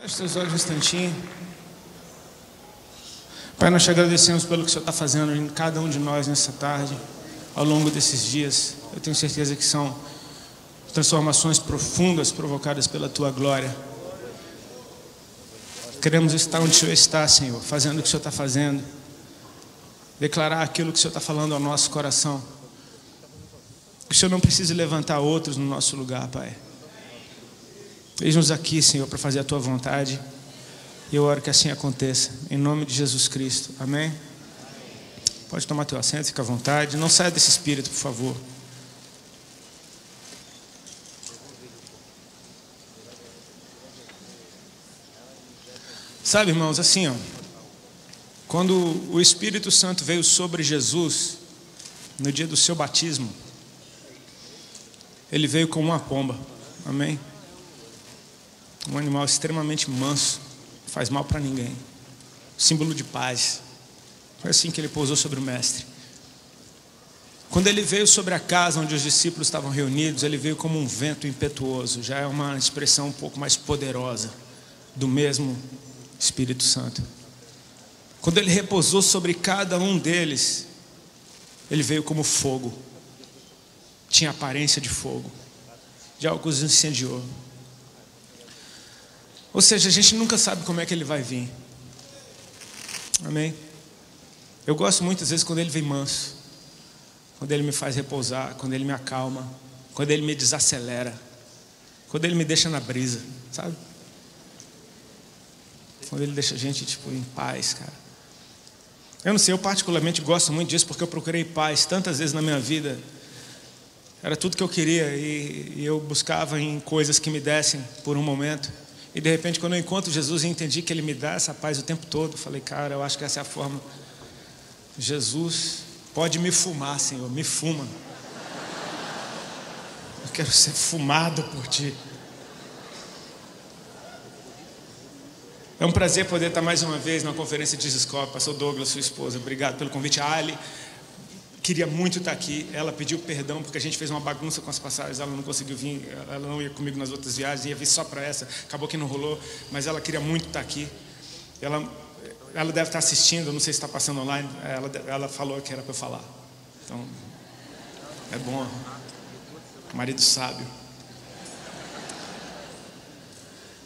Feche seus olhos um instantinho. Pai, nós te agradecemos pelo que o Senhor está fazendo em cada um de nós nessa tarde, ao longo desses dias. Eu tenho certeza que são transformações profundas provocadas pela Tua glória. Queremos estar onde o Senhor está, Senhor, fazendo o que o Senhor está fazendo. Declarar aquilo que o Senhor está falando ao nosso coração. Que o Senhor não precise levantar outros no nosso lugar, Pai. Eis-nos aqui, Senhor, para fazer a Tua vontade. E eu oro que assim aconteça. Em nome de Jesus Cristo. Amém? Pode tomar teu assento, fica à vontade. Não saia desse espírito, por favor. Sabe, irmãos, assim, ó, quando o Espírito Santo veio sobre Jesus, no dia do seu batismo, ele veio como uma pomba. Amém? Um animal extremamente manso, não faz mal para ninguém, símbolo de paz. Foi assim que ele pousou sobre o mestre. Quando ele veio sobre a casa onde os discípulos estavam reunidos, ele veio como um vento impetuoso. Já é uma expressão um pouco mais poderosa do mesmo Espírito Santo. Quando ele repousou sobre cada um deles, ele veio como fogo. Tinha aparência de fogo, de algo que os incendiou. Ou seja, a gente nunca sabe como é que ele vai vir. Amém? Eu gosto muitas vezes quando ele vem manso, quando ele me faz repousar, quando ele me acalma, quando ele me desacelera, quando ele me deixa na brisa, sabe? Quando ele deixa a gente em paz, cara. Eu não sei, eu particularmente gosto muito disso porque eu procurei paz tantas vezes na minha vida. Era tudo que eu queria e eu buscava em coisas que me dessem por um momento. E de repente, quando eu encontro Jesus e entendi que Ele me dá essa paz o tempo todo, falei, cara, eu acho que essa é a forma. Jesus, pode me fumar, Senhor, me fuma. Eu quero ser fumado por Ti. É um prazer poder estar mais uma vez na conferência de Giscope. Pastor Douglas, sua esposa, obrigado pelo convite. A Ali queria muito estar aqui. Ela pediu perdão porque a gente fez uma bagunça com as passagens. Ela não conseguiu vir, ela não ia comigo nas outras viagens, ia vir só para essa. Acabou que não rolou, mas ela queria muito estar aqui. Ela deve estar assistindo, não sei se está passando online. Ela falou que era para eu falar. Então, é bom. Marido sábio.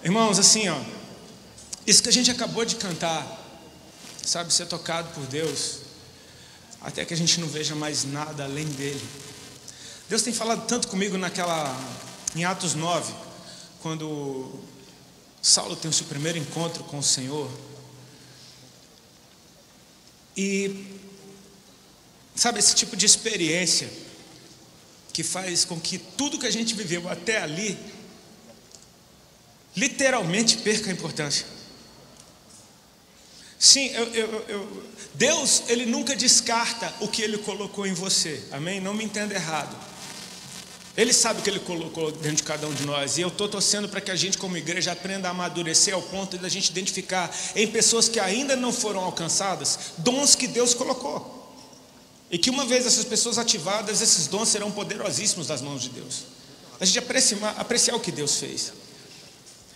Irmãos, assim, ó, isso que a gente acabou de cantar, sabe, ser tocado por Deus, até que a gente não veja mais nada além dele. Deus tem falado tanto comigo em Atos 9, quando Saulo tem o seu primeiro encontro com o Senhor. E, sabe, esse tipo de experiência que faz com que tudo que a gente viveu até ali, literalmente perca a importância. Sim, Deus, Ele nunca descarta o que Ele colocou em você, amém? Não me entenda errado. Ele sabe o que Ele colocou dentro de cada um de nós. E eu estou torcendo para que a gente como igreja aprenda a amadurecer ao ponto de a gente identificar em pessoas que ainda não foram alcançadas, dons que Deus colocou. E que uma vez essas pessoas ativadas, esses dons serão poderosíssimos das mãos de Deus. A gente apreciar o que Deus fez.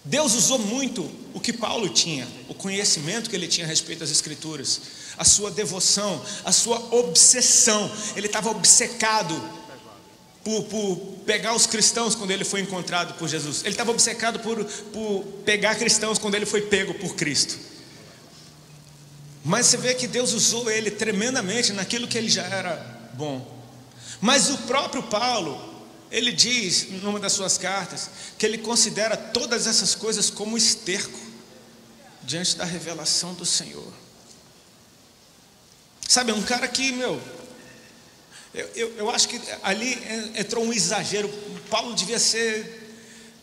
Deus usou muito o que Paulo tinha, o conhecimento que ele tinha a respeito das Escrituras, a sua devoção, a sua obsessão. Ele estava obcecado por pegar os cristãos quando ele foi encontrado por Jesus. Ele estava obcecado por pegar cristãos quando ele foi pego por Cristo. Mas você vê que Deus usou ele tremendamente naquilo que ele já era bom. Mas o próprio Paulo, ele diz, numa das suas cartas, que ele considera todas essas coisas como esterco diante da revelação do Senhor. Sabe, é um cara que, eu acho que ali entrou um exagero. Paulo devia ser,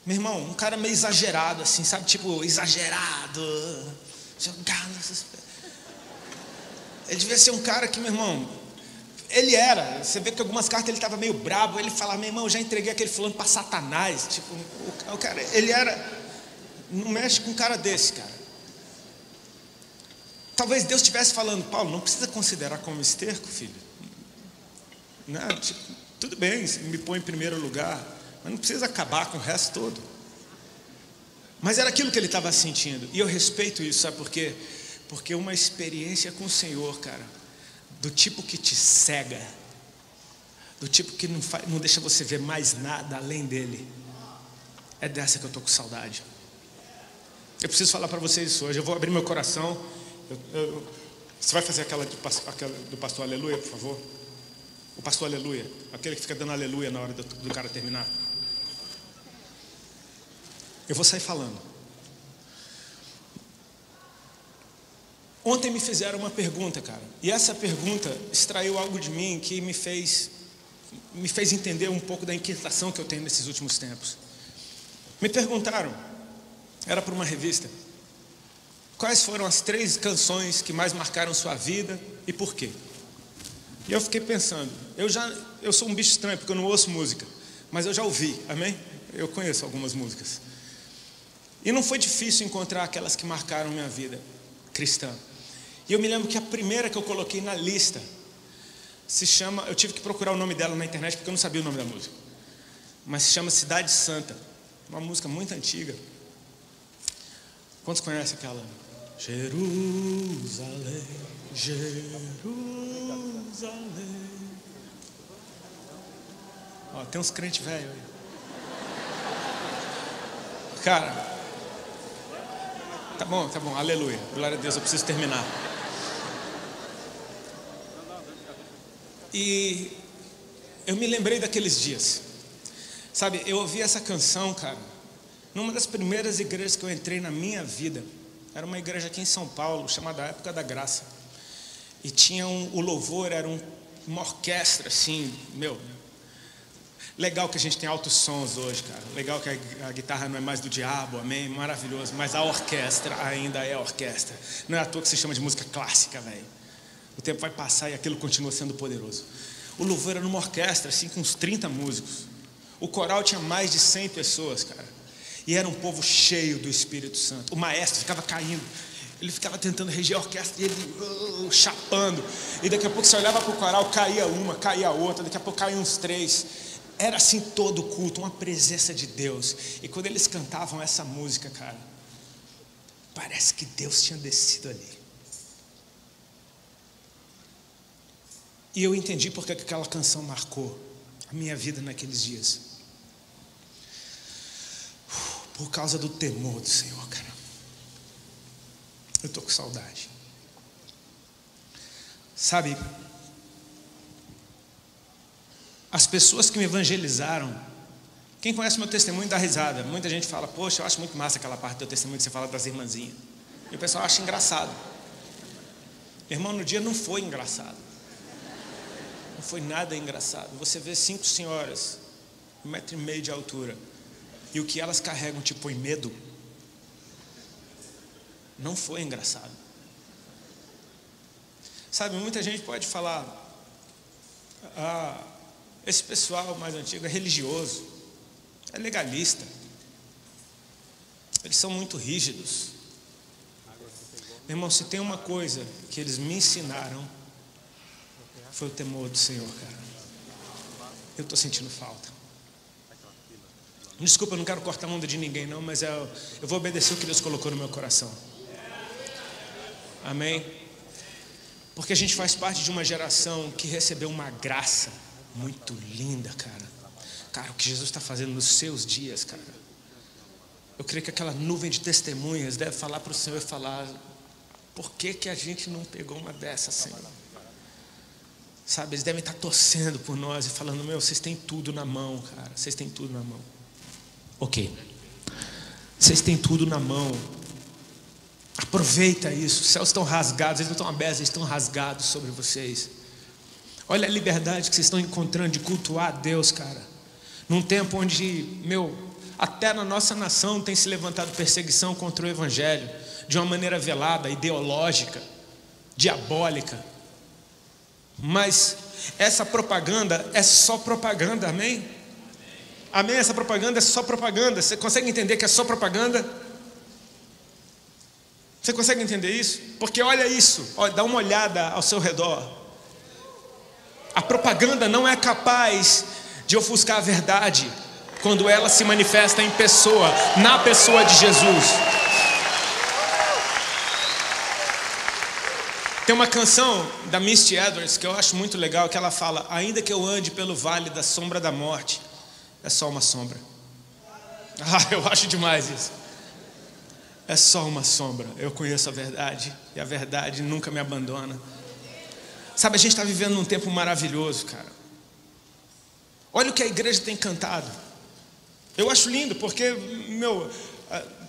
meu irmão, um cara meio exagerado, assim, sabe, tipo, exagerado, jogado nessas... Ele devia ser um cara que, meu irmão, ele era, você vê que algumas cartas ele estava meio brabo, ele falava, meu irmão, eu já entreguei aquele fulano para Satanás, tipo, o cara, ele era, não mexe com um cara desse, cara. Talvez Deus estivesse falando, Paulo, não precisa considerar como esterco, filho, não, tipo, tudo bem, me põe em primeiro lugar, mas não precisa acabar com o resto todo. Mas era aquilo que ele estava sentindo. E eu respeito isso, sabe por quê? Porque uma experiência com o Senhor, cara, do tipo que te cega, do tipo que não deixa você ver mais nada além dele, é dessa que eu estou com saudade. Eu preciso falar para vocês isso hoje. Eu vou abrir meu coração. Você vai fazer aquela do pastor Aleluia, por favor? O pastor Aleluia, aquele que fica dando aleluia na hora do cara terminar. Eu vou sair falando. Ontem me fizeram uma pergunta, cara. E essa pergunta extraiu algo de mim que me fez entender um pouco da inquietação que eu tenho nesses últimos tempos. Me perguntaram, era para uma revista, quais foram as 3 canções que mais marcaram sua vida e por quê? E eu fiquei pensando, eu sou um bicho estranho porque eu não ouço música, mas eu já ouvi, amém? Eu conheço algumas músicas. E não foi difícil encontrar aquelas que marcaram minha vida cristã. E eu me lembro que a primeira que eu coloquei na lista se chama, eu tive que procurar o nome dela na internet porque eu não sabia o nome da música, mas se chama Cidade Santa, uma música muito antiga. Quantos conhecem aquela? Jerusalém, Jerusalém. Ó, tem uns crentes velhos aí. Cara, tá bom, aleluia, glória a Deus, eu preciso terminar. E eu me lembrei daqueles dias, sabe, eu ouvi essa canção, cara, numa das primeiras igrejas que eu entrei na minha vida. Era uma igreja aqui em São Paulo, chamada Época da Graça. E tinha o louvor, era uma orquestra assim, legal que a gente tem altos sons hoje, cara. Legal que a guitarra não é mais do diabo, amém? Maravilhoso, mas a orquestra ainda é orquestra. Não é à toa que se chama de música clássica, velho. O tempo vai passar e aquilo continua sendo poderoso. O louvor era numa orquestra, assim, com uns 30 músicos. O coral tinha mais de 100 pessoas, cara. E era um povo cheio do Espírito Santo. O maestro ficava caindo. Ele ficava tentando reger a orquestra e ele chapando. E daqui a pouco você olhava para o coral, caía uma, caía outra. Daqui a pouco caíam uns 3. Era assim todo o culto, uma presença de Deus. E quando eles cantavam essa música, cara, parece que Deus tinha descido ali. E eu entendi porque aquela canção marcou a minha vida naqueles dias. Por causa do temor do Senhor, cara. Eu estou com saudade. Sabe, as pessoas que me evangelizaram, quem conhece meu testemunho dá risada. Muita gente fala, poxa, eu acho muito massa aquela parte do teu testemunho que você fala das irmãzinhas. E o pessoal acha engraçado. Irmão, no dia não foi engraçado. Não foi nada engraçado. Você vê 5 senhoras, 1,5 metro de altura, e o que elas carregam te põe medo. Não foi engraçado. Sabe, muita gente pode falar, esse pessoal mais antigo é religioso, é legalista, eles são muito rígidos. Meu irmão, se tem uma coisa que eles me ensinaram, foi o temor do Senhor, cara. Eu estou sentindo falta. Desculpa, eu não quero cortar a onda de ninguém não, mas eu vou obedecer o que Deus colocou no meu coração. Amém? Porque a gente faz parte de uma geração que recebeu uma graça muito linda, cara. Cara, o que Jesus está fazendo nos seus dias, cara. Eu creio que aquela nuvem de testemunhas deve falar para o Senhor e falar, por que a gente não pegou uma dessas, Senhor? Sabe, eles devem estar torcendo por nós e falando, vocês têm tudo na mão, cara. Vocês têm tudo na mão. Ok. Vocês têm tudo na mão. Aproveita isso. Os céus estão rasgados, eles não estão abertos, eles estão rasgados sobre vocês. Olha a liberdade que vocês estão encontrando de cultuar a Deus, cara. Num tempo onde, até na nossa nação tem se levantado perseguição contra o Evangelho, de uma maneira velada, ideológica, diabólica. Mas essa propaganda é só propaganda, amém? Amém? Essa propaganda é só propaganda. Você consegue entender que é só propaganda? Você consegue entender isso? Porque olha isso, dá uma olhada ao seu redor. A propaganda não é capaz de ofuscar a verdade quando ela se manifesta em pessoa, na pessoa de Jesus. Tem uma canção da Misty Edwards que eu acho muito legal, que ela fala: ainda que eu ande pelo vale da sombra da morte, é só uma sombra. Eu acho demais isso. É só uma sombra. Eu conheço a verdade, e a verdade nunca me abandona. Sabe, a gente está vivendo num tempo maravilhoso, cara. Olha o que a igreja tem cantado. Eu acho lindo, porque,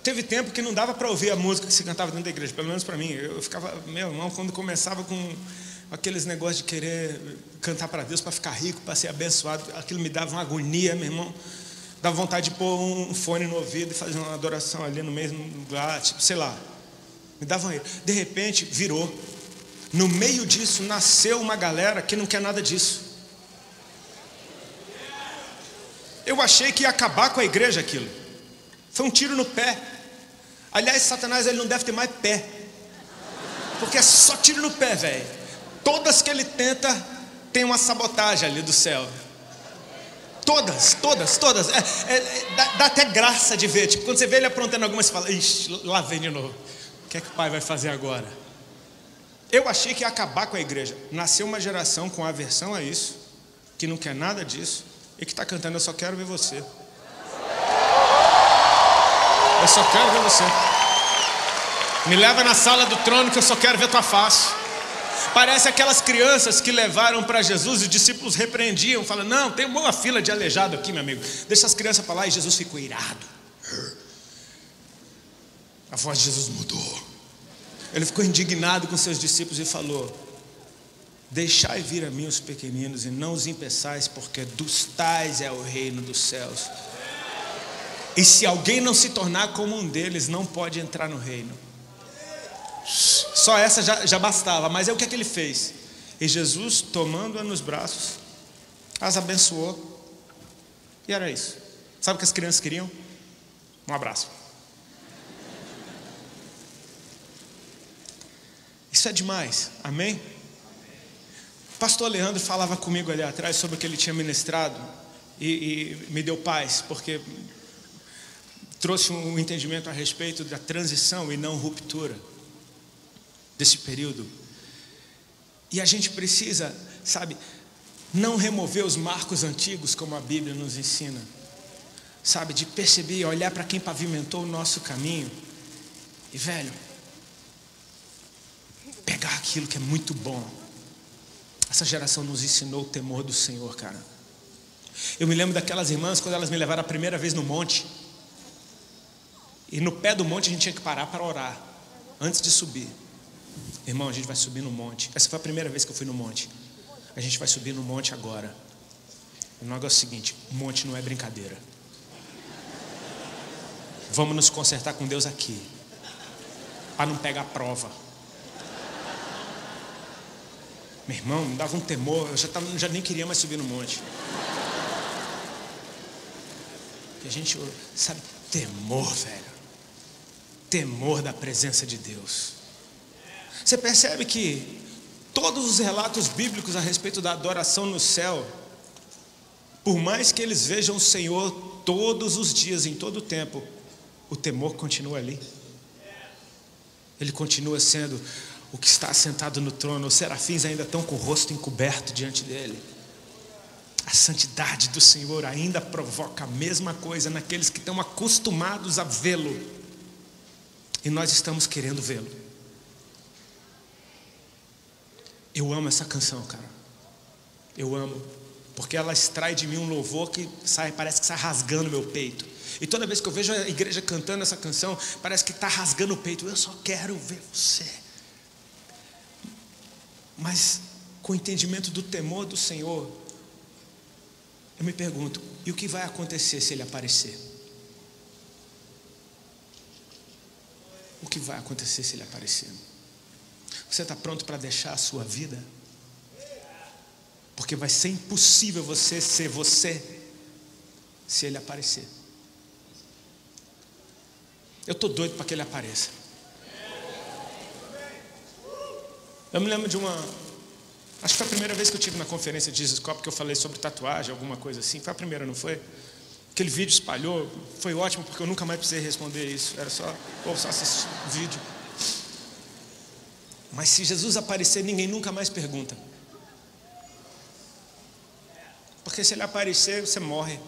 teve tempo que não dava para ouvir a música que se cantava dentro da igreja, pelo menos para mim. Eu ficava, meu irmão, quando começava com aqueles negócios de querer cantar para Deus, para ficar rico, para ser abençoado, aquilo me dava uma agonia, meu irmão. Dava vontade de pôr um fone no ouvido e fazer uma adoração ali no mesmo lugar, tipo, sei lá. Me dava. De repente, virou. No meio disso, nasceu uma galera que não quer nada disso. Eu achei que ia acabar com a igreja aquilo. Foi um tiro no pé. Aliás, Satanás, ele não deve ter mais pé, porque é só tiro no pé, velho. Todas que ele tenta, tem uma sabotagem ali do céu. Todas. Dá até graça de ver. Tipo, quando você vê ele aprontando alguma, você fala: ixi, lá vem de novo. O que é que o pai vai fazer agora? Eu achei que ia acabar com a igreja. Nasceu uma geração com aversão a isso, que não quer nada disso, e que está cantando: eu só quero ver você. Eu só quero ver você. Me leva na sala do trono que eu só quero ver tua face. Parece aquelas crianças que levaram para Jesus e os discípulos repreendiam, falando: não, tem uma fila de aleijado aqui, meu amigo, deixa as crianças para lá. E Jesus ficou irado. A voz de Jesus mudou. Ele ficou indignado com seus discípulos e falou: deixai vir a mim os pequeninos e não os impeçais, porque dos tais é o reino dos céus. E se alguém não se tornar como um deles, não pode entrar no reino. Só essa já bastava. Mas é o que é que ele fez? E Jesus, tomando-a nos braços, as abençoou. E era isso. Sabe o que as crianças queriam? Um abraço. Isso é demais, amém? O pastor Leandro falava comigo ali atrás sobre o que ele tinha ministrado, e me deu paz, porque trouxe um entendimento a respeito da transição e não ruptura desse período. E a gente precisa, sabe, não remover os marcos antigos como a Bíblia nos ensina, sabe, de perceber e olhar para quem pavimentou o nosso caminho e, velho, pegar aquilo que é muito bom. Essa geração nos ensinou o temor do Senhor, cara. Eu me lembro daquelas irmãs quando elas me levaram a primeira vez no monte, e no pé do monte a gente tinha que parar para orar antes de subir. Irmão, a gente vai subir no monte. Essa foi a primeira vez que eu fui no monte. A gente vai subir no monte agora. O negócio é o seguinte: o monte não é brincadeira. Vamos nos consertar com Deus aqui, para não pegar prova. Meu irmão, me dava um temor. Eu já nem queria mais subir no monte. E a gente, sabe, temor, velho. Temor da presença de Deus. Você percebe que todos os relatos bíblicos a respeito da adoração no céu, por mais que eles vejam o Senhor todos os dias, em todo o tempo, o temor continua ali. Ele continua sendo o que está sentado no trono. Os serafins ainda estão com o rosto encoberto diante dele. A santidade do Senhor ainda provoca a mesma coisa naqueles que estão acostumados a vê-lo. E nós estamos querendo vê-lo. Eu amo essa canção, cara. Eu amo, porque ela extrai de mim um louvor que parece que sai rasgando meu peito. E toda vez que eu vejo a igreja cantando essa canção, parece que está rasgando o peito. Eu só quero ver você. Mas com o entendimento do temor do Senhor, eu me pergunto: e o que vai acontecer se Ele aparecer? O que vai acontecer se Ele aparecer? Você está pronto para deixar a sua vida? Porque vai ser impossível você ser você se Ele aparecer. Eu estou doido para que Ele apareça. Eu me lembro de acho que foi a primeira vez que eu estive na conferência de Jesus Cop, que eu falei sobre tatuagem, alguma coisa assim. Foi a primeira, não foi? Aquele vídeo espalhou, foi ótimo porque eu nunca mais precisei responder isso. Era só assistir o vídeo. Mas se Jesus aparecer, ninguém nunca mais pergunta. Porque se ele aparecer, você morre.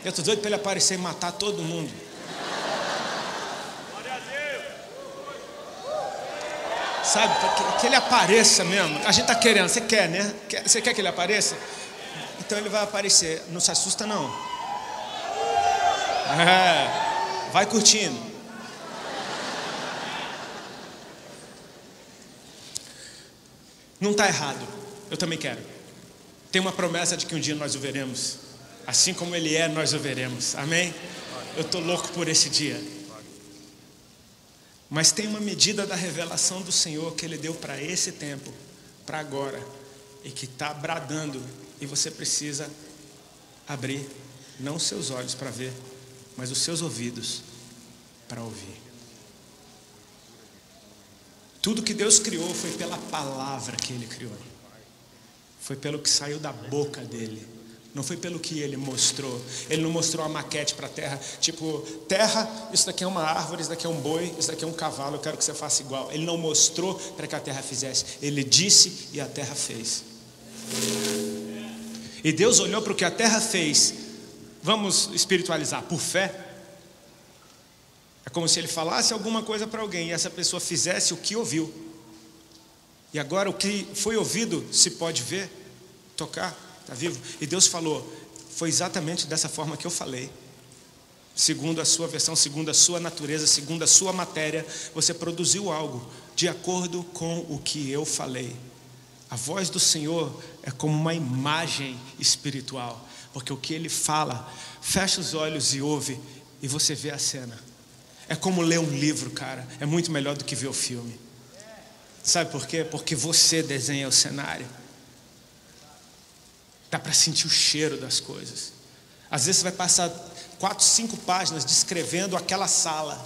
Eu estou doido para ele aparecer e matar todo mundo. Sabe, que ele apareça mesmo. A gente está querendo, você quer, né? Você quer que ele apareça? Então ele vai aparecer. Não se assusta, não. Vai curtindo. Não está errado. Eu também quero. Tem uma promessa de que um dia nós o veremos. Assim como ele é, nós o veremos. Amém? Eu estou louco por esse dia. Mas tem uma medida da revelação do Senhor que Ele deu para esse tempo, para agora, e que está bradando, e você precisa abrir, não os seus olhos para ver, mas os seus ouvidos para ouvir. Tudo que Deus criou foi pela palavra que Ele criou, foi pelo que saiu da boca dEle. Não foi pelo que ele mostrou. Ele não mostrou a maquete para a terra. Tipo, terra, isso daqui é uma árvore, isso daqui é um boi, isso daqui é um cavalo, eu quero que você faça igual. Ele não mostrou para que a terra fizesse. Ele disse e a terra fez. E Deus olhou para o que a terra fez. Vamos espiritualizar, por fé. É como se ele falasse alguma coisa para alguém e essa pessoa fizesse o que ouviu. E agora o que foi ouvido se pode ver, tocar. Está vivo? E Deus falou, foi exatamente dessa forma que eu falei. Segundo a sua versão, segundo a sua natureza, segundo a sua matéria, você produziu algo de acordo com o que eu falei. A voz do Senhor é como uma imagem espiritual, porque o que Ele fala, fecha os olhos e ouve, e você vê a cena. É como ler um livro, cara, é muito melhor do que ver o filme. Sabe por quê? Porque você desenha o cenário. Dá para sentir o cheiro das coisas. Às vezes você vai passar 4, 5 páginas descrevendo aquela sala,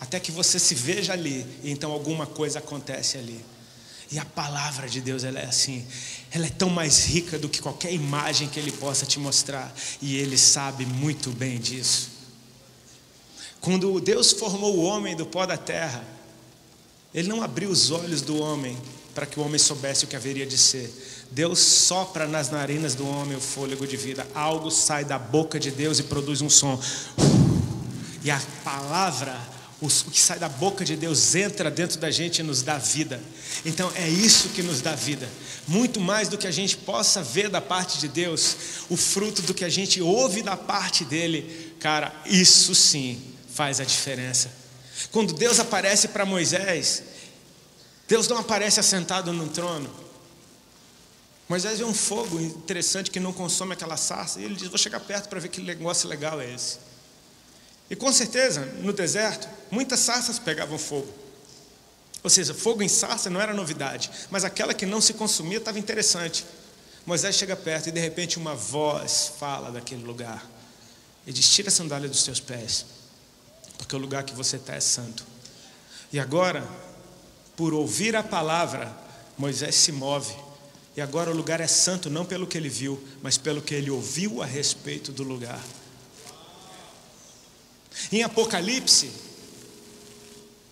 até que você se veja ali, e então alguma coisa acontece ali. E a palavra de Deus, ela é assim, ela é tão mais rica do que qualquer imagem que Ele possa te mostrar, e Ele sabe muito bem disso. Quando Deus formou o homem do pó da terra, Ele não abriu os olhos do homem para que o homem soubesse o que haveria de ser. Deus sopra nas narinas do homem o fôlego de vida. Algo sai da boca de Deus e produz um som. E a palavra, o que sai da boca de Deus entra dentro da gente e nos dá vida. Então é isso que nos dá vida. Muito mais do que a gente possa ver da parte de Deus, o fruto do que a gente ouve da parte dele, cara, isso sim faz a diferença. Quando Deus aparece para Moisés, Deus não aparece assentado no trono. Moisés vê um fogo interessante que não consome aquela sarça, e ele diz, vou chegar perto para ver que negócio legal é esse. E com certeza, no deserto, muitas sarças pegavam fogo. Ou seja, fogo em sarça não era novidade, mas aquela que não se consumia estava interessante. Moisés chega perto e de repente uma voz fala daquele lugar. E diz, tira a sandália dos teus pés, porque o lugar que você está é santo. E agora, por ouvir a palavra, Moisés se move. E agora o lugar é santo não pelo que ele viu, mas pelo que ele ouviu a respeito do lugar. Em Apocalipse,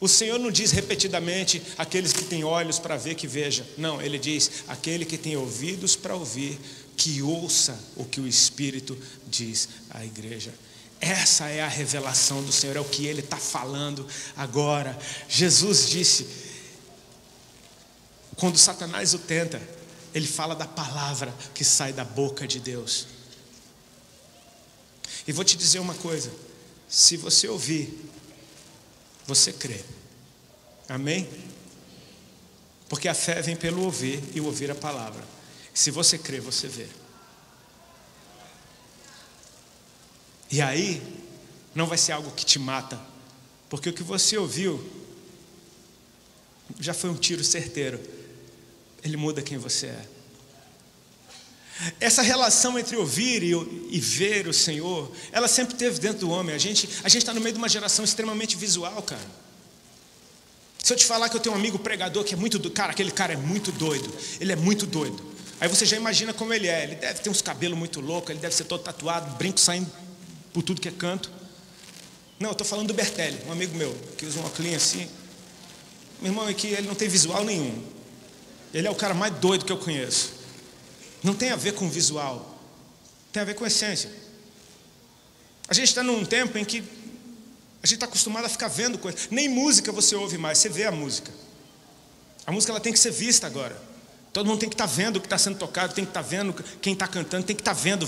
o Senhor não diz repetidamente, aqueles que têm olhos para ver que veja. Não, Ele diz, aquele que tem ouvidos para ouvir, que ouça o que o Espírito diz à igreja. Essa é a revelação do Senhor, é o que Ele está falando agora. Jesus disse, quando Satanás o tenta, ele fala da palavra que sai da boca de Deus. E vou te dizer uma coisa, se você ouvir, você crê. Amém? Porque a fé vem pelo ouvir e o ouvir a palavra. Se você crê, você vê. E aí, não vai ser algo que te mata, porque o que você ouviu já foi um tiro certeiro. Ele muda quem você é. Essa relação entre ouvir e ver o Senhor, ela sempre teve dentro do homem. A gente está no meio de uma geração extremamente visual, cara. Se eu te falar que eu tenho um amigo pregador que é muito doido, cara, aquele cara é muito doido. Ele é muito doido. Aí você já imagina como ele é. Ele deve ter uns cabelos muito loucos, ele deve ser todo tatuado, brinco saindo por tudo que é canto. Não, eu estou falando do Bertelli, um amigo meu, que usa uma clean assim. Meu irmão, é que ele não tem visual nenhum. Ele é o cara mais doido que eu conheço. Não tem a ver com visual, tem a ver com essência. A gente está num tempo em que a gente está acostumado a ficar vendo coisas. Nem música você ouve mais, você vê a música. A música ela tem que ser vista agora. Todo mundo tem que estar vendo o que está sendo tocado, tem que estar vendo quem está cantando, tem que estar vendo.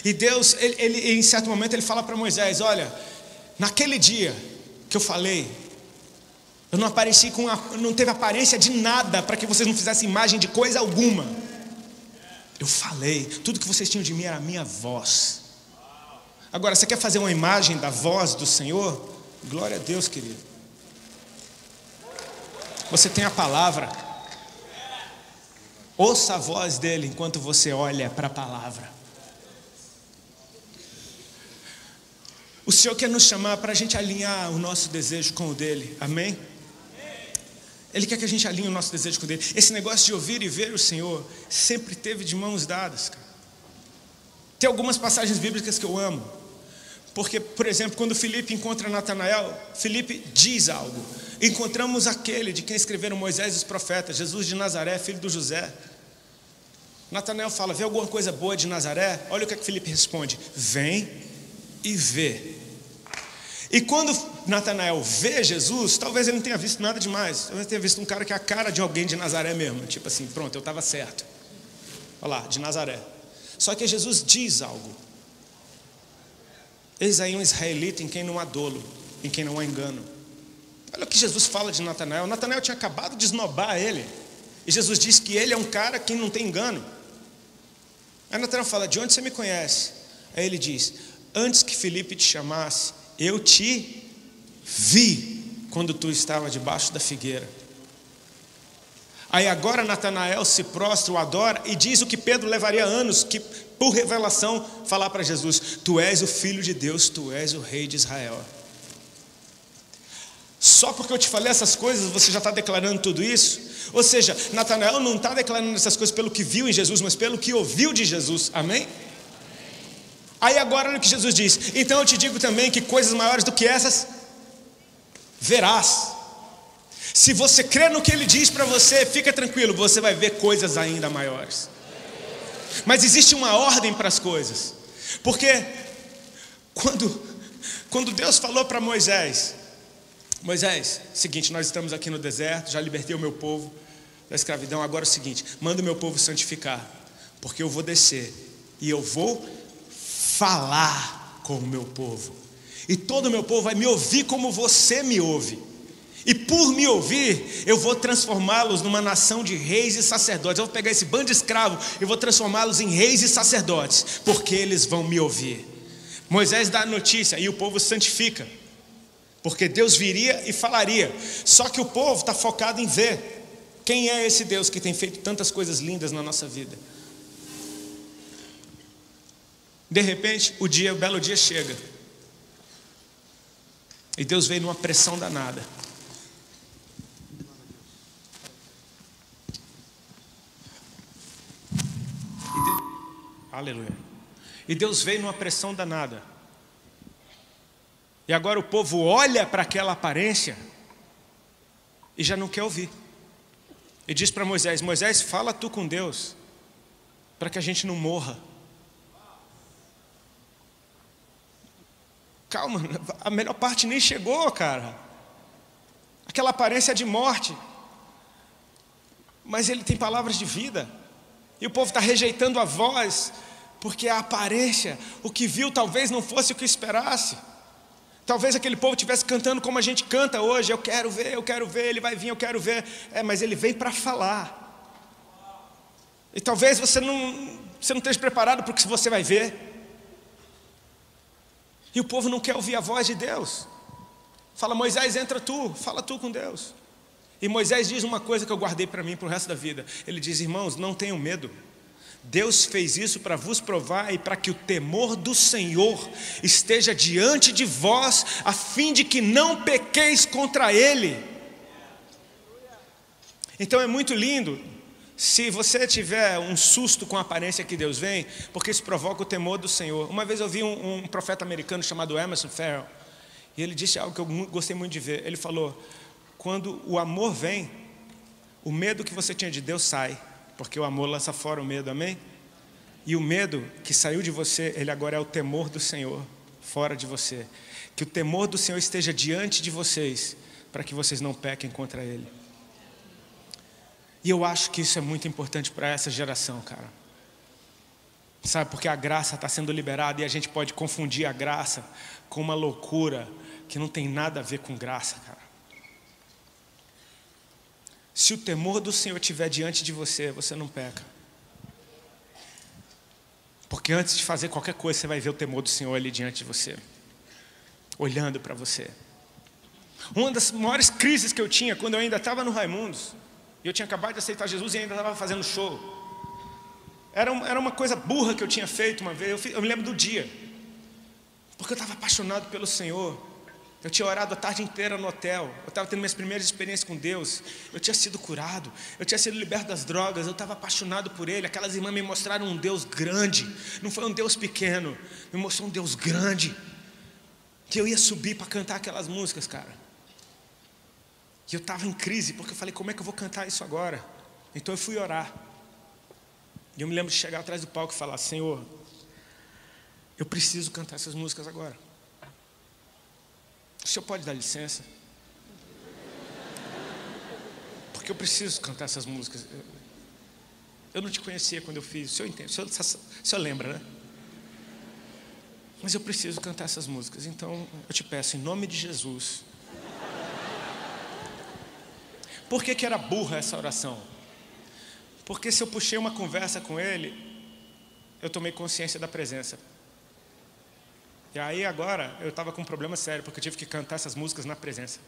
E Deus, ele em certo momento, ele fala para Moisés: olha, naquele dia que eu falei, eu não apareci não teve aparência de nada para que vocês não fizessem imagem de coisa alguma. Eu falei, tudo que vocês tinham de mim era a minha voz. Agora, você quer fazer uma imagem da voz do Senhor? Glória a Deus, querido. Você tem a palavra. Ouça a voz dele enquanto você olha para a palavra. O Senhor quer nos chamar para a gente alinhar o nosso desejo com o dele. Amém? Ele quer que a gente alinhe o nosso desejo com o dele. Esse negócio de ouvir e ver o Senhor sempre teve de mãos dadas, cara. Tem algumas passagens bíblicas que eu amo. Porque, por exemplo, quando Filipe encontra Natanael, Filipe diz algo. Encontramos aquele de quem escreveram Moisés e os profetas, Jesus de Nazaré, filho do José. Natanael fala: vê alguma coisa boa de Nazaré? Olha o que Filipe responde: vem e vê. E quando Natanael vê Jesus, talvez ele não tenha visto nada demais. Talvez tenha visto um cara que é a cara de alguém de Nazaré mesmo. Tipo assim, pronto, eu estava certo. Olha lá, de Nazaré. Só que Jesus diz algo. Eis aí um israelita em quem não há dolo, em quem não há engano. Olha o que Jesus fala de Natanael. Natanael tinha acabado de esnobar ele. E Jesus diz que ele é um cara que não tem engano. Aí Natanael fala: de onde você me conhece? Aí ele diz: antes que Filipe te chamasse, eu te vi quando tu estava debaixo da figueira. Aí agora Natanael se prostra, o adora e diz o que Pedro levaria anos, que por revelação falar para Jesus: tu és o Filho de Deus, tu és o Rei de Israel. Só porque eu te falei essas coisas, você já está declarando tudo isso? Ou seja, Natanael não está declarando essas coisas pelo que viu em Jesus, mas pelo que ouviu de Jesus. Amém? Aí agora olha o que Jesus diz: então eu te digo também que coisas maiores do que essas verás. Se você crê no que ele diz para você, fica tranquilo, você vai ver coisas ainda maiores. Mas existe uma ordem para as coisas. Porque quando Deus falou para Moisés: Moisés, seguinte, nós estamos aqui no deserto, já libertei o meu povo da escravidão, agora é o seguinte, manda o meu povo santificar, porque eu vou descer e eu vou falar com o meu povo, e todo o meu povo vai me ouvir como você me ouve, e por me ouvir, eu vou transformá-los numa nação de reis e sacerdotes. Eu vou pegar esse bando de escravos e vou transformá-los em reis e sacerdotes, porque eles vão me ouvir. Moisés dá a notícia e o povo santifica, porque Deus viria e falaria. Só que o povo está focado em ver quem é esse Deus que tem feito tantas coisas lindas na nossa vida. De repente, o belo dia chega, e Deus veio numa pressão danada. Aleluia. E Deus veio numa pressão danada. E agora o povo olha para aquela aparência e já não quer ouvir. E diz para Moisés: Moisés, fala tu com Deus, para que a gente não morra. Calma, a melhor parte nem chegou, cara. Aquela aparência é de morte, mas ele tem palavras de vida. E o povo está rejeitando a voz, porque a aparência, o que viu talvez não fosse o que esperasse. Talvez aquele povo estivesse cantando como a gente canta hoje: eu quero ver, ele vai vir, eu quero ver. Mas ele vem para falar. E talvez você não esteja preparado para o que você vai ver. E o povo não quer ouvir a voz de Deus. Fala: Moisés, entra tu, fala tu com Deus. E Moisés diz uma coisa que eu guardei para mim para o resto da vida. Ele diz: irmãos, não tenham medo. Deus fez isso para vos provar e para que o temor do Senhor esteja diante de vós, a fim de que não pequeis contra Ele. Então é muito lindo se você tiver um susto com a aparência que Deus vem, porque isso provoca o temor do Senhor. Uma vez eu vi um profeta americano chamado Emerson Farrell, e ele disse algo que eu gostei muito de ver. Ele falou: quando o amor vem, o medo que você tinha de Deus sai, porque o amor lança fora o medo, amém? E o medo que saiu de você, ele agora é o temor do Senhor fora de você. Que o temor do Senhor esteja diante de vocês, para que vocês não pequem contra Ele. E eu acho que isso é muito importante para essa geração, cara. Sabe, porque a graça está sendo liberada e a gente pode confundir a graça com uma loucura que não tem nada a ver com graça, cara. Se o temor do Senhor estiver diante de você, você não peca. Porque antes de fazer qualquer coisa, você vai ver o temor do Senhor ali diante de você, olhando para você. Uma das maiores crises que eu tinha, quando eu ainda estava no Raimundos, e eu tinha acabado de aceitar Jesus e ainda estava fazendo show, era uma coisa burra que eu tinha feito uma vez. Eu me lembro do dia, porque eu estava apaixonado pelo Senhor. Eu tinha orado a tarde inteira no hotel, eu estava tendo minhas primeiras experiências com Deus, eu tinha sido curado, eu tinha sido liberto das drogas, eu estava apaixonado por Ele. Aquelas irmãs me mostraram um Deus grande, não foi um Deus pequeno, me mostrou um Deus grande, que eu ia subir para cantar aquelas músicas, cara. E eu estava em crise, porque eu falei: como é que eu vou cantar isso agora? Então eu fui orar, e eu me lembro de chegar atrás do palco e falar: Senhor, eu preciso cantar essas músicas agora. O Senhor pode dar licença? Porque eu preciso cantar essas músicas. Eu não te conhecia quando eu fiz. O Senhor entende, o senhor lembra, né? Mas eu preciso cantar essas músicas. Então eu te peço, em nome de Jesus. Por que era burra essa oração? Porque se eu puxei uma conversa com ele, eu tomei consciência da presença. E aí agora eu estava com um problema sério, porque eu tive que cantar essas músicas na presença.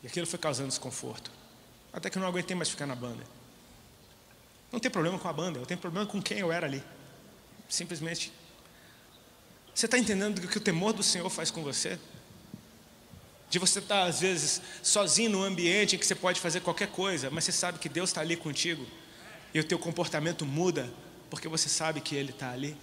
E aquilo foi causando desconforto. Até que eu não aguentei mais ficar na banda. Não tem problema com a banda, eu tenho problema com quem eu era ali. Simplesmente. Você está entendendo o que o temor do Senhor faz com você? De você estar às vezes sozinho num ambiente em que você pode fazer qualquer coisa, mas você sabe que Deus está ali contigo. E o teu comportamento muda, porque você sabe que Ele está ali.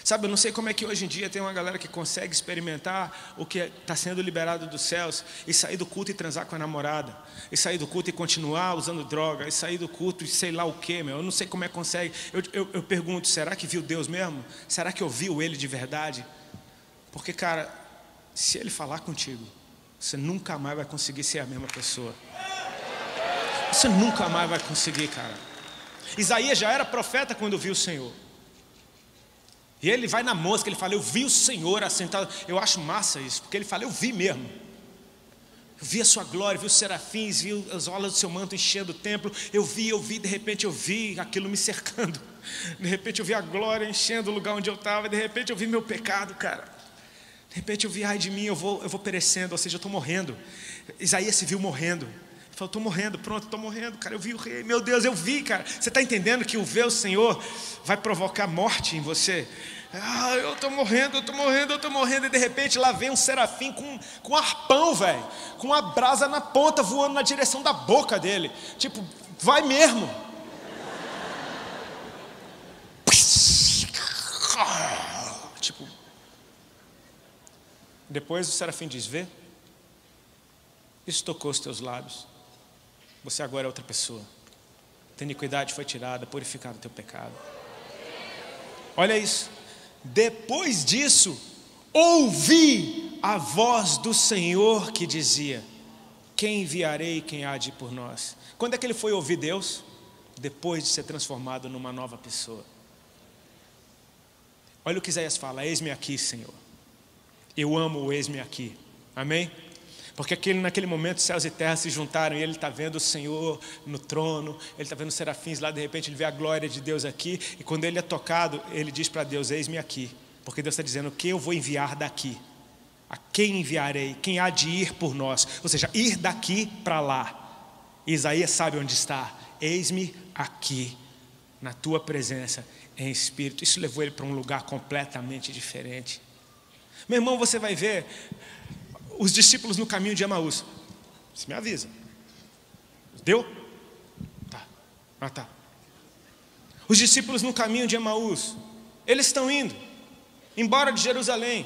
Sabe, eu não sei como é que hoje em dia tem uma galera que consegue experimentar o que está sendo liberado dos céus e sair do culto e transar com a namorada, e sair do culto e continuar usando droga, e sair do culto e sei lá o que, meu. Eu não sei como é que consegue. Eu pergunto, será que viu Deus mesmo? Será que ouviu Ele de verdade? Porque, cara, se Ele falar contigo, você nunca mais vai conseguir ser a mesma pessoa. Você nunca mais vai conseguir, cara. Isaías já era profeta quando viu o Senhor. E ele vai na música, ele fala: eu vi o Senhor assentado. Eu acho massa isso, porque ele fala: eu vi mesmo. Eu vi a sua glória, vi os serafins, vi as olas do seu manto enchendo o templo. Eu vi, de repente eu vi aquilo me cercando. De repente eu vi a glória enchendo o lugar onde eu estava. De repente eu vi meu pecado, cara. De repente eu vi: ai de mim, eu vou perecendo, ou seja, eu estou morrendo. Isaías se viu morrendo. Ele falou: estou morrendo, pronto, estou morrendo, cara. Eu vi o rei, meu Deus, eu vi, cara. Você está entendendo que o ver o Senhor vai provocar morte em você? Ah, eu estou morrendo. E de repente lá vem um serafim com um arpão, velho, com uma brasa na ponta voando na direção da boca dele. Tipo, vai mesmo. Tipo, depois o serafim diz: vê, isso tocou os teus lábios. Você agora é outra pessoa. A iniquidade foi tirada, purificado o teu pecado. Olha isso. Depois disso, ouvi a voz do Senhor que dizia: quem enviarei, quem há de ir por nós? Quando é que ele foi ouvir Deus? Depois de ser transformado numa nova pessoa. Olha o que Isaías fala: eis-me aqui, Senhor. Eu amo o eis-me aqui. Amém? Porque naquele momento céus e terra se juntaram e ele está vendo o Senhor no trono, ele está vendo os serafins lá, de repente ele vê a glória de Deus aqui, e quando ele é tocado, ele diz para Deus: eis-me aqui. Porque Deus está dizendo: o que eu vou enviar daqui? A quem enviarei? Quem há de ir por nós? Ou seja, ir daqui para lá. E Isaías sabe onde está: eis-me aqui, na tua presença, em espírito. Isso levou ele para um lugar completamente diferente. Meu irmão, você vai ver os discípulos no caminho de Emaús. Você me avisa. Deu? Tá. Ah, tá. Os discípulos no caminho de Emaús, eles estão indo embora de Jerusalém,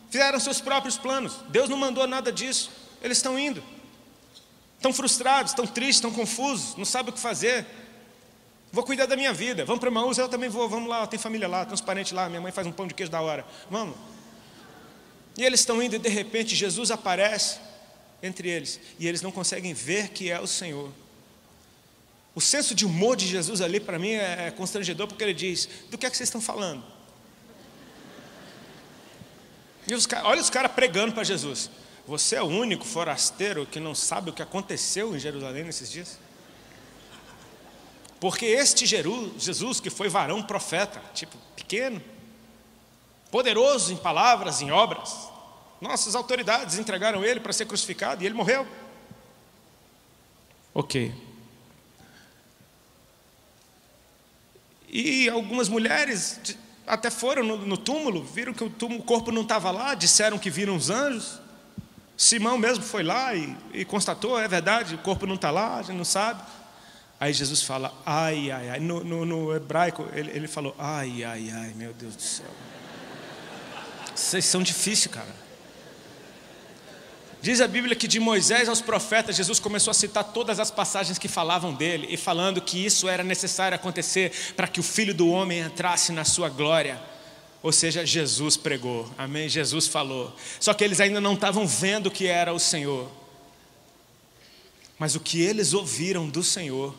fizeram seus próprios planos. Deus não mandou nada disso. Eles estão indo, estão frustrados, estão tristes, estão confusos, não sabem o que fazer. Vou cuidar da minha vida, vamos para Emaús, eu também vou, vamos lá, tem família lá, tem uns parentes lá, minha mãe faz um pão de queijo da hora, vamos. E eles estão indo e de repente Jesus aparece entre eles, e eles não conseguem ver que é o Senhor. O senso de humor de Jesus ali para mim é constrangedor, porque ele diz: do que é que vocês estão falando? E olha os caras pregando para Jesus: você é o único forasteiro que não sabe o que aconteceu em Jerusalém nesses dias? Porque este Jesus, que foi varão profeta, tipo pequeno, poderoso em palavras, em obras, nossas autoridades entregaram ele para ser crucificado e ele morreu. Ok. E algumas mulheres até foram no túmulo, viram que o corpo não estava lá, disseram que viram os anjos. Simão mesmo foi lá e constatou: é verdade, o corpo não está lá, a gente não sabe. Aí Jesus fala: ai, ai, ai. No hebraico ele falou: ai, ai, ai, meu Deus do céu. Vocês são difíceis, cara. Diz a Bíblia que de Moisés aos profetas, Jesus começou a citar todas as passagens que falavam dele, e falando que isso era necessário acontecer para que o Filho do Homem entrasse na sua glória. Ou seja, Jesus pregou, amém? Jesus falou. Só que eles ainda não estavam vendo que era o Senhor. Mas o que eles ouviram do Senhor,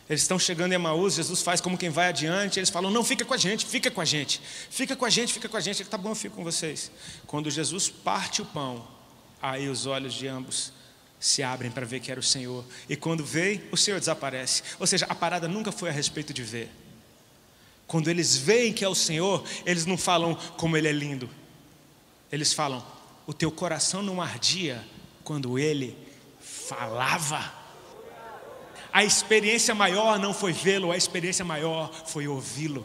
eles estão chegando em Emaús, Jesus faz como quem vai adiante, eles falam: não, fica com a gente, fica com a gente, fica com a gente, fica com a gente. Ele: tá bom, eu fico com vocês. Quando Jesus parte o pão, aí os olhos de ambos se abrem para ver que era o Senhor. E quando veem, o Senhor desaparece. Ou seja, a parada nunca foi a respeito de ver. Quando eles veem que é o Senhor, eles não falam como Ele é lindo. Eles falam: o teu coração não ardia quando Ele falava. A experiência maior não foi vê-lo, a experiência maior foi ouvi-lo.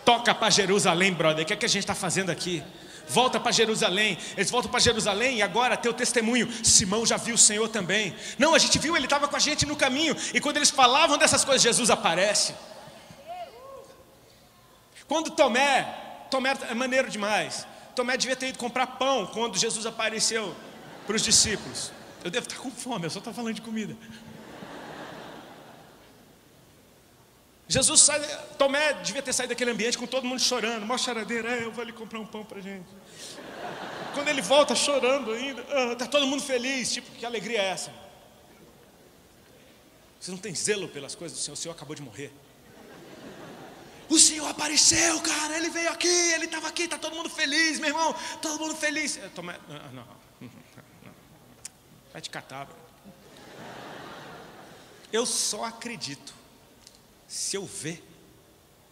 Toca para Jerusalém, brother. O que é que a gente está fazendo aqui? Volta para Jerusalém. Eles voltam para Jerusalém e agora teu testemunho: Simão já viu o Senhor também. Não, a gente viu, ele estava com a gente no caminho. E quando eles falavam dessas coisas, Jesus aparece. Quando Tomé é maneiro demais. Tomé devia ter ido comprar pão quando Jesus apareceu para os discípulos. Eu devo estar com fome, eu só estou falando de comida. Tomé devia ter saído daquele ambiente com todo mundo chorando, mó choradeira: eu vou ali comprar um pão pra gente. Quando ele volta chorando ainda, está todo mundo feliz, tipo, que alegria é essa? Você não tem zelo pelas coisas do Senhor, o Senhor acabou de morrer. O Senhor apareceu, cara, Ele veio aqui, Ele estava aqui, está todo mundo feliz, meu irmão, todo mundo feliz. Tomé, não. Vai te catar, bro. Eu só acredito se eu ver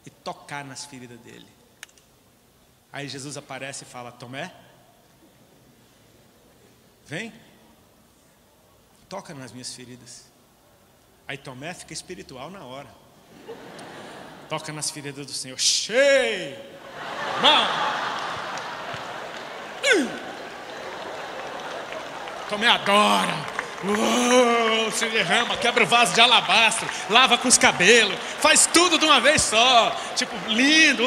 e tocar nas feridas dele. Aí Jesus aparece e fala: Tomé, vem, toca nas minhas feridas. Aí Tomé fica espiritual na hora. Toca nas feridas do Senhor. Cheio! Tomé adora. Se derrama, quebra o vaso de alabastro, lava com os cabelos, faz tudo de uma vez só, tipo, lindo,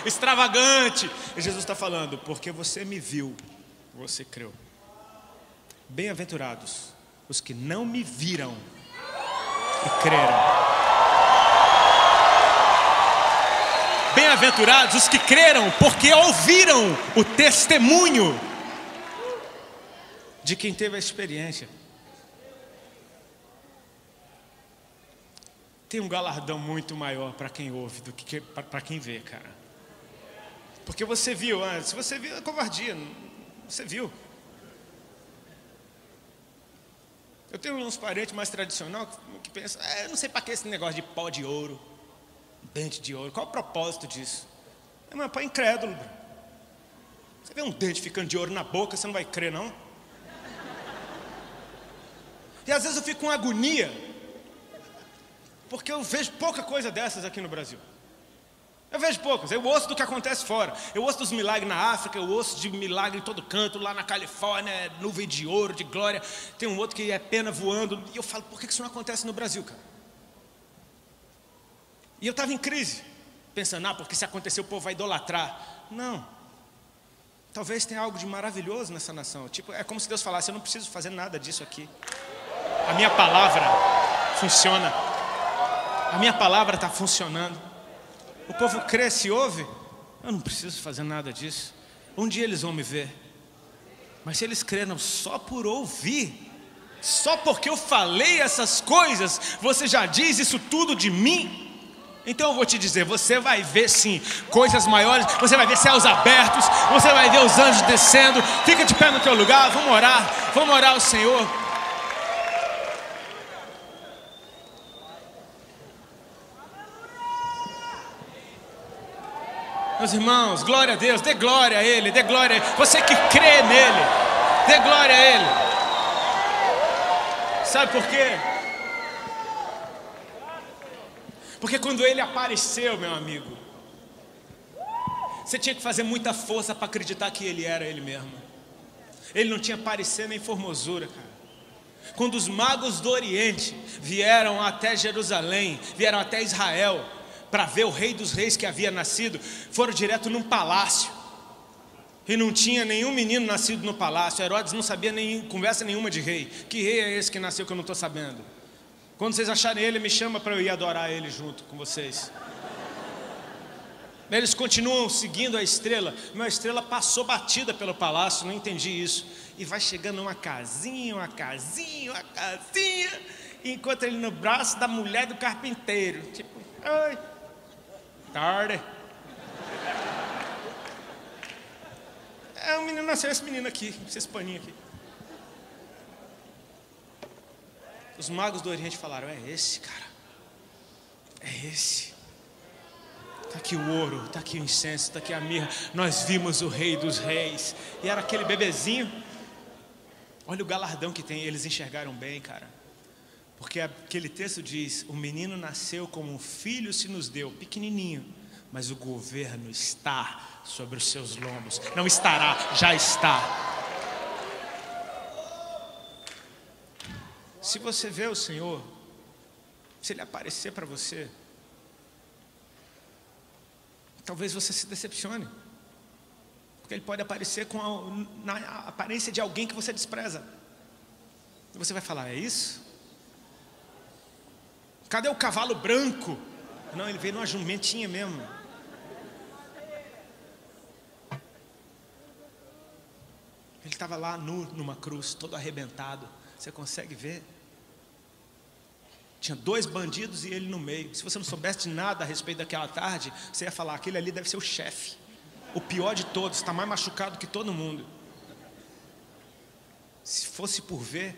extravagante. E Jesus está falando: porque você me viu, você creu. Bem-aventurados os que não me viram e creram. Bem-aventurados os que creram, porque ouviram o testemunho de quem teve a experiência. Tem um galardão muito maior para quem ouve do que para quem vê, cara. Porque você viu, se você viu, é covardia, você viu. Eu tenho uns parentes mais tradicionais que pensam: eu não sei para que esse negócio de pó de ouro, dente de ouro, qual o propósito disso? Mas para incrédulo. Você vê um dente ficando de ouro na boca, você não vai crer, não? E às vezes eu fico com agonia, porque eu vejo pouca coisa dessas aqui no Brasil. Eu vejo poucas, eu ouço do que acontece fora. Eu ouço dos milagres na África, eu ouço de milagre em todo canto, lá na Califórnia, nuvem de ouro, de glória. Tem um outro que é pena voando. E eu falo, por que isso não acontece no Brasil, cara? E eu estava em crise, pensando, porque se acontecer o povo vai idolatrar. Não. Talvez tenha algo de maravilhoso nessa nação. Tipo, é como se Deus falasse, eu não preciso fazer nada disso aqui. A minha palavra funciona. A minha palavra está funcionando. O povo cresce e ouve. Eu não preciso fazer nada disso. Um dia eles vão me ver. Mas se eles creram só por ouvir, só porque eu falei essas coisas, você já diz isso tudo de mim? Então eu vou te dizer, você vai ver sim coisas maiores. Você vai ver céus abertos. Você vai ver os anjos descendo. Fica de pé no teu lugar, vamos orar ao Senhor. Meus irmãos, glória a Deus, dê glória a Ele, dê glória a Ele. Você que crê nele, dê glória a Ele. Sabe por quê? Porque quando Ele apareceu, meu amigo, você tinha que fazer muita força para acreditar que Ele era Ele mesmo. Ele não tinha parecer nem formosura, cara. Quando os magos do Oriente vieram até Jerusalém, vieram até Israel, para ver o rei dos reis que havia nascido, foram direto num palácio. E não tinha nenhum menino nascido no palácio. Herodes não sabia nem conversa nenhuma de rei. Que rei é esse que nasceu que eu não estou sabendo? Quando vocês acharem ele, me chama para eu ir adorar ele junto com vocês. Eles continuam seguindo a estrela. Uma estrela passou batida pelo palácio, não entendi isso. E vai chegando uma casinha, e encontra ele no braço da mulher do carpinteiro. Tipo, ai, tarde. O menino nasceu, esse menino aqui, esse paninho aqui. Os magos do Oriente falaram, é esse, cara. É esse. Está aqui o ouro, está aqui o incenso, está aqui a mirra. Nós vimos o rei dos reis. E era aquele bebezinho. Olha o galardão que tem. Eles enxergaram bem, cara. Porque aquele texto diz, o menino nasceu como um filho se nos deu, pequenininho. Mas o governo está sobre os seus lombos. Não estará, já está. Se você vê o Senhor, se Ele aparecer para você, talvez você se decepcione. Porque Ele pode aparecer na aparência de alguém que você despreza. E você vai falar, é isso? Cadê o cavalo branco? Não, ele veio numa jumentinha mesmo. Ele estava lá nu, numa cruz, todo arrebentado. Você consegue ver? Tinha 2 bandidos e ele no meio. Se você não soubesse de nada a respeito daquela tarde, você ia falar, aquele ali deve ser o chefe. O pior de todos, está mais machucado que todo mundo. Se fosse por ver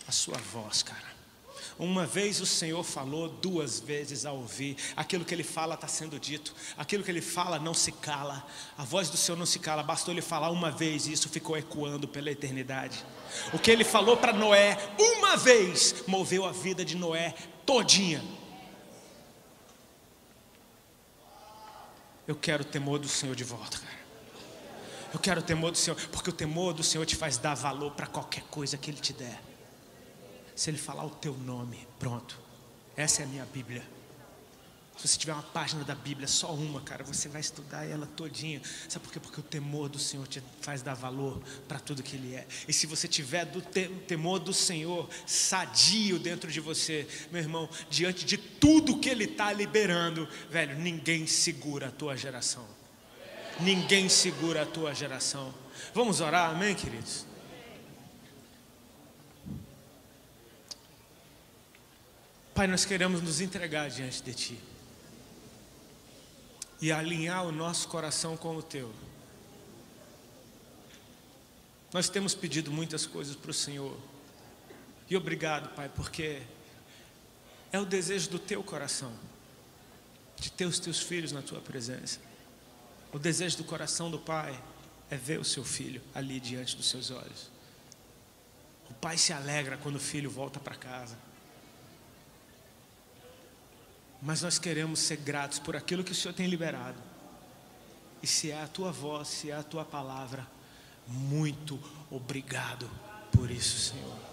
a sua voz, cara. Uma vez o Senhor falou, 2 vezes a ouvir. Aquilo que Ele fala está sendo dito. Aquilo que Ele fala não se cala. A voz do Senhor não se cala. Bastou Ele falar uma vez e isso ficou ecoando pela eternidade. O que Ele falou para Noé uma vez moveu a vida de Noé todinha. Eu quero o temor do Senhor de volta, cara. Eu quero o temor do Senhor, porque o temor do Senhor te faz dar valor para qualquer coisa que Ele te der. Se Ele falar o teu nome, pronto. Essa é a minha Bíblia. Se você tiver uma página da Bíblia, só uma, cara, você vai estudar ela todinha. Sabe por quê? Porque o temor do Senhor te faz dar valor para tudo que Ele é. E se você tiver o temor do Senhor sadio dentro de você, meu irmão, diante de tudo que Ele está liberando, velho, ninguém segura a tua geração. Ninguém segura a tua geração. Vamos orar, amém, queridos? Pai, nós queremos nos entregar diante de Ti e alinhar o nosso coração com o Teu. Nós temos pedido muitas coisas para o Senhor e obrigado, Pai, porque é o desejo do Teu coração de ter os Teus filhos na Tua presença. O desejo do coração do Pai é ver o Seu filho ali diante dos Seus olhos. O Pai se alegra quando o filho volta para casa. mas nós queremos ser gratos por aquilo que o Senhor tem liberado. E se é a tua voz, se é a tua palavra, muito obrigado por isso, Senhor.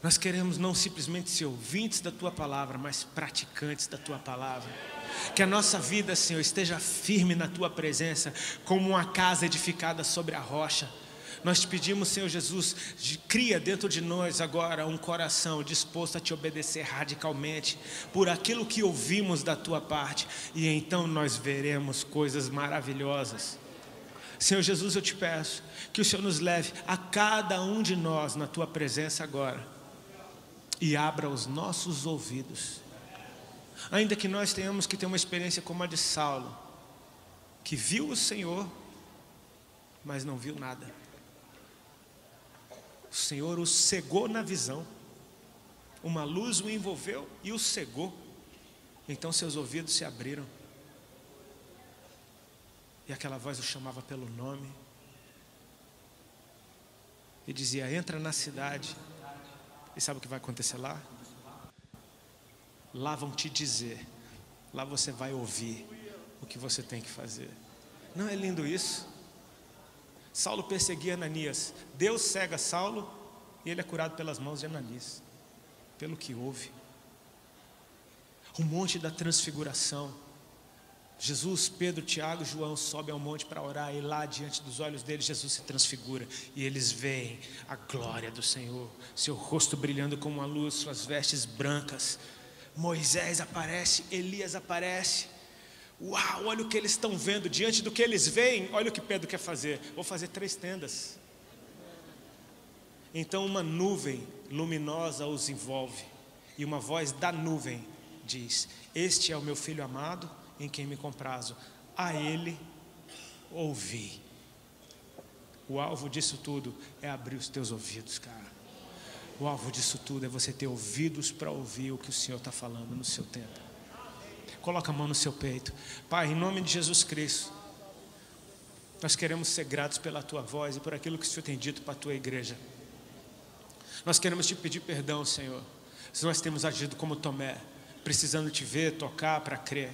Nós queremos não simplesmente ser ouvintes da tua palavra, mas praticantes da tua palavra. Que a nossa vida, Senhor, esteja firme na tua presença, como uma casa edificada sobre a rocha. Nós te pedimos, Senhor Jesus, cria dentro de nós agora um coração disposto a te obedecer radicalmente por aquilo que ouvimos da tua parte, e então nós veremos coisas maravilhosas. Senhor Jesus, eu te peço que o Senhor nos leve a cada um de nós na tua presença agora e abra os nossos ouvidos, ainda que nós tenhamos que ter uma experiência como a de Saulo, que viu o Senhor, mas não viu nada. O Senhor o cegou na visão, uma luz o envolveu e o cegou. Então seus ouvidos se abriram, e aquela voz o chamava pelo nome e dizia: entra na cidade. E sabe o que vai acontecer lá? Lá vão te dizer, lá você vai ouvir o que você tem que fazer. Não é lindo isso? Saulo perseguia Ananias, Deus cega Saulo e ele é curado pelas mãos de Ananias, pelo que houve. O monte da transfiguração, Jesus, Pedro, Tiago e João sobem ao monte para orar, e lá diante dos olhos deles Jesus se transfigura, e eles veem a glória do Senhor, seu rosto brilhando como uma luz, suas vestes brancas. Moisés aparece, Elias aparece. Uau, olha o que eles estão vendo. Diante do que eles veem, olha o que Pedro quer fazer: vou fazer 3 tendas. Então uma nuvem luminosa os envolve, e uma voz da nuvem diz: este é o meu filho amado, em quem me comprazo, a ele ouvi. O alvo disso tudo é abrir os teus ouvidos, cara. O alvo disso tudo é você ter ouvidos para ouvir o que o Senhor está falando no seu tempo. Coloca a mão no seu peito. Pai, em nome de Jesus Cristo, nós queremos ser gratos pela tua voz e por aquilo que o Senhor tem dito para a tua igreja. Nós queremos te pedir perdão, Senhor, se nós temos agido como Tomé, precisando te ver, tocar para crer.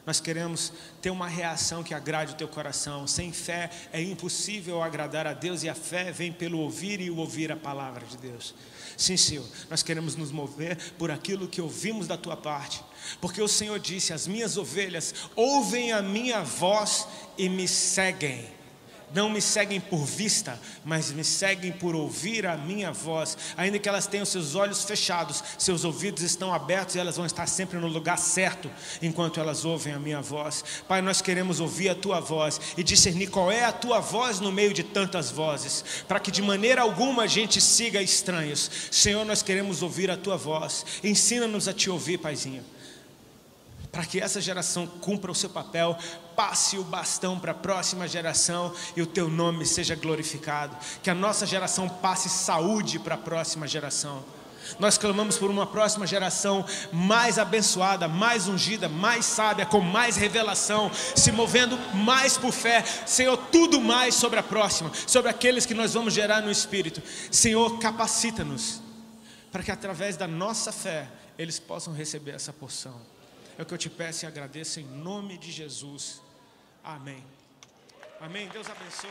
Nós queremos ter uma reação que agrade o teu coração. Sem fé é impossível agradar a Deus, e a fé vem pelo ouvir e o ouvir a palavra de Deus. Sim, Senhor, nós queremos nos mover por aquilo que ouvimos da tua parte, porque o Senhor disse: as minhas ovelhas ouvem a minha voz e me seguem. Não me seguem por vista, mas me seguem por ouvir a minha voz. Ainda que elas tenham seus olhos fechados, seus ouvidos estão abertos, e elas vão estar sempre no lugar certo enquanto elas ouvem a minha voz. Pai, nós queremos ouvir a tua voz e discernir qual é a tua voz no meio de tantas vozes, para que de maneira alguma a gente siga estranhos. Senhor, nós queremos ouvir a tua voz. Ensina-nos a te ouvir, Paizinho, para que essa geração cumpra o seu papel, passe o bastão para a próxima geração e o teu nome seja glorificado. Que a nossa geração passe saúde para a próxima geração. Nós clamamos por uma próxima geração mais abençoada, mais ungida, mais sábia, com mais revelação, se movendo mais por fé. Senhor, tudo mais sobre a próxima, sobre aqueles que nós vamos gerar no Espírito. Senhor, capacita-nos para que através da nossa fé eles possam receber essa porção. É o que eu te peço e agradeço em nome de Jesus. Amém. Amém. Deus abençoe.